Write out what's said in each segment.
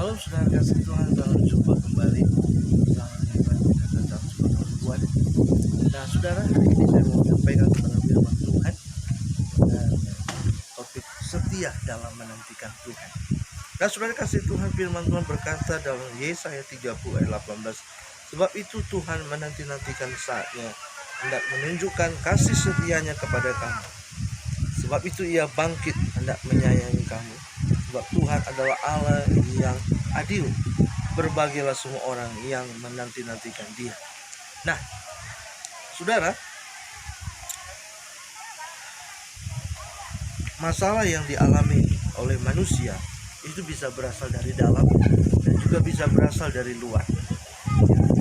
Halo saudara kasih Tuhan, dalam jumpa kembali bersama dengan kita dalam sebuah pertemuan. Nah saudara, hari ini saya mau menyampaikan tentang firman Tuhan dan topik setia dalam menantikan Tuhan. Nah saudara kasih Tuhan, firman Tuhan berkata dalam Yesaya 30 ayat 18, sebab itu Tuhan menanti-nantikan saatnya hendak menunjukkan kasih setianya kepada kamu. Sebab itu ia bangkit hendak menyayangi kamu. Sebab Tuhan adalah Allah yang adil. Berbahagialah semua orang yang menanti-nantikan Dia. Nah, saudara, masalah yang dialami oleh manusia itu bisa berasal dari dalam dan juga bisa berasal dari luar.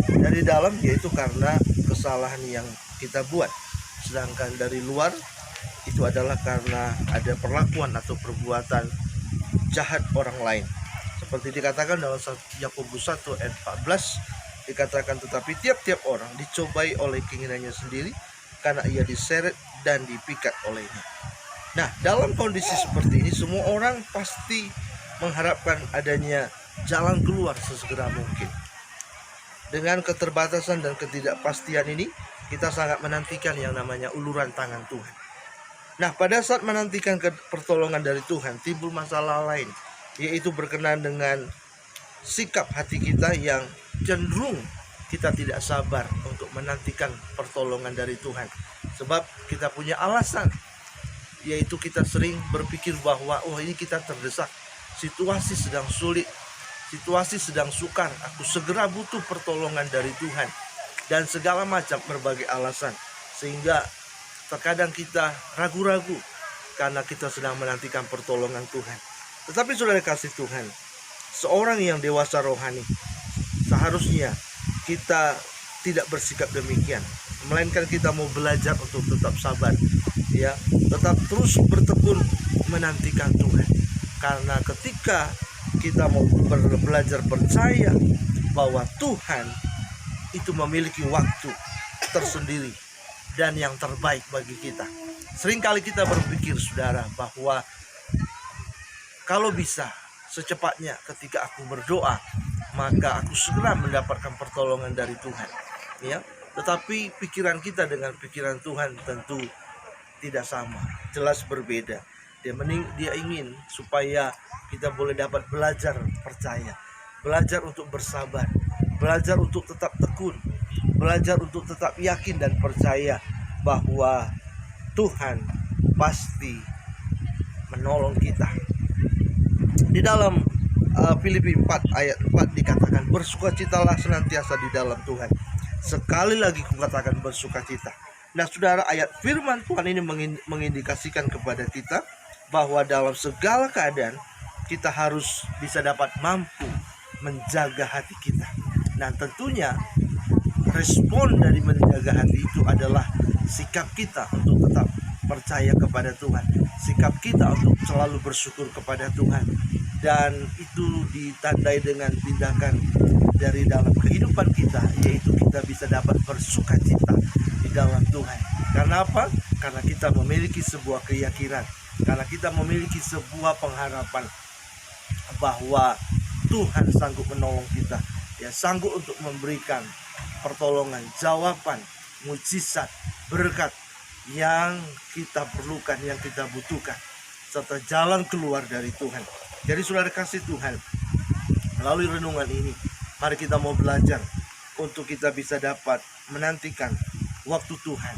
Dari dalam yaitu karena kesalahan yang kita buat, sedangkan dari luar itu adalah karena ada perlakuan atau perbuatan jahat orang lain. Seperti dikatakan dalam Yakobus 1 ayat 14, dikatakan tetapi tiap-tiap orang dicobai oleh keinginannya sendiri karena ia diseret dan dipikat olehnya. Nah, dalam kondisi seperti ini semua orang pasti mengharapkan adanya jalan keluar sesegera mungkin. Dengan keterbatasan dan ketidakpastian ini, kita sangat menantikan yang namanya uluran tangan Tuhan. Nah, pada saat menantikan pertolongan dari Tuhan, timbul masalah lain, yaitu berkenaan dengan sikap hati kita yang cenderung kita tidak sabar untuk menantikan pertolongan dari Tuhan. Sebab kita punya alasan, yaitu kita sering berpikir bahwa ini kita terdesak, situasi sedang sulit, situasi sedang sukar, aku segera butuh pertolongan dari Tuhan, dan segala macam berbagai alasan, sehingga terkadang kita ragu-ragu karena kita sedang menantikan pertolongan Tuhan. Tetapi saudara kasih Tuhan, seorang yang dewasa rohani, seharusnya kita tidak bersikap demikian, melainkan kita mau belajar untuk tetap sabar, ya, tetap terus bertekun menantikan Tuhan. Karena ketika kita mau belajar percaya bahwa Tuhan itu memiliki waktu tersendiri dan yang terbaik bagi kita. Seringkali kita berpikir saudara bahwa kalau bisa secepatnya ketika aku berdoa maka aku segera mendapatkan pertolongan dari Tuhan, ya. Tetapi pikiran kita dengan pikiran Tuhan tentu tidak sama, jelas berbeda. Dia ingin supaya kita boleh dapat belajar percaya, belajar untuk bersabar, belajar untuk tetap tekun, belajar untuk tetap yakin dan percaya bahwa Tuhan pasti menolong kita. Di dalam Filipi 4 ayat 4 dikatakan, bersukacitalah senantiasa di dalam Tuhan. Sekali lagi kukatakan bersukacita. Nah saudara, ayat firman Tuhan ini mengindikasikan kepada kita bahwa dalam segala keadaan kita harus bisa dapat mampu menjaga hati kita. Nah tentunya respon dari menjaga hati itu adalah sikap kita untuk tetap percaya kepada Tuhan, sikap kita untuk selalu bersyukur kepada Tuhan, dan itu ditandai dengan tindakan dari dalam kehidupan kita, yaitu kita bisa dapat bersukacita di dalam Tuhan. Karena apa? Karena kita memiliki sebuah keyakinan, karena kita memiliki sebuah pengharapan bahwa Tuhan sanggup menolong kita, ya, sanggup untuk memberikan pertolongan, jawaban, mujizat, berkat yang kita perlukan, yang kita butuhkan, serta jalan keluar dari Tuhan. Jadi saudara kasih Tuhan, melalui renungan ini, mari kita mau belajar untuk kita bisa dapat menantikan waktu Tuhan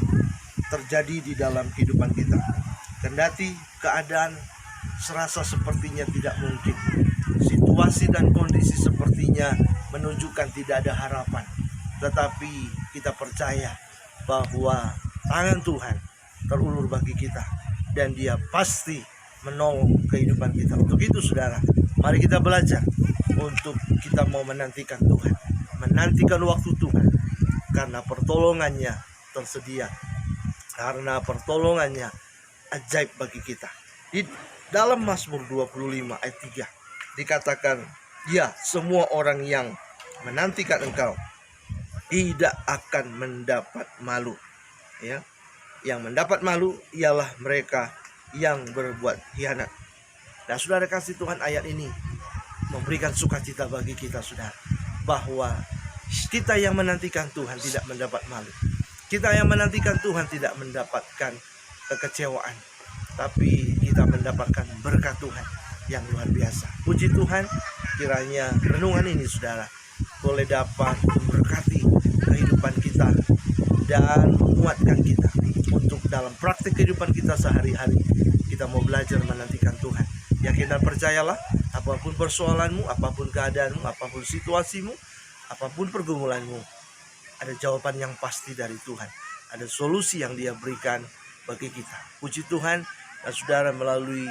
terjadi di dalam kehidupan kita. Kendati keadaan serasa sepertinya tidak mungkin, situasi dan kondisi sepertinya menunjukkan tidak ada harapan, tetapi kita percaya bahwa tangan Tuhan terulur bagi kita dan Dia pasti menolong kehidupan kita. Untuk itu saudara, mari kita belajar untuk kita mau menantikan Tuhan, menantikan waktu Tuhan, karena pertolongannya tersedia, karena pertolongannya ajaib bagi kita. Di dalam Mazmur 25 ayat 3 dikatakan, ya, semua orang yang menantikan Engkau tidak akan mendapat malu, ya. Yang mendapat malu ialah mereka yang berbuat khianat. Nah saudara kasih Tuhan, ayat ini memberikan sukacita bagi kita, saudara, bahwa kita yang menantikan Tuhan tidak mendapat malu. Kita yang menantikan Tuhan tidak mendapatkan kekecewaan, tapi kita mendapatkan berkat Tuhan yang luar biasa. Puji Tuhan, kiranya renungan ini, saudara, boleh dapat memberkati kehidupan kita dan menguatkan kita untuk dalam praktik kehidupan kita sehari-hari. Kita mau belajar menantikan Tuhan. Yakin dan percayalah, apapun persoalanmu, apapun keadaanmu, apapun situasimu, apapun pergumulanmu, ada jawaban yang pasti dari Tuhan. Ada solusi yang Dia berikan bagi kita. Puji Tuhan, dan saudara, melalui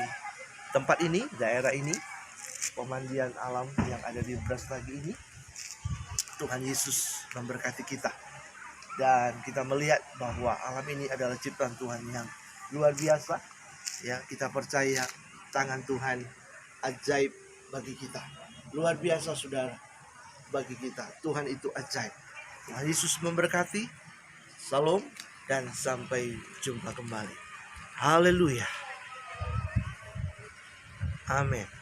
tempat ini, daerah ini, pemandian alam yang ada di Brastagi ini, Tuhan Yesus memberkati kita. Dan kita melihat bahwa alam ini adalah ciptaan Tuhan yang luar biasa. Ya, kita percaya tangan Tuhan ajaib bagi kita. Luar biasa, saudara, bagi kita. Tuhan itu ajaib. Tuhan Yesus memberkati. Salam dan sampai jumpa kembali. Haleluya. Amin.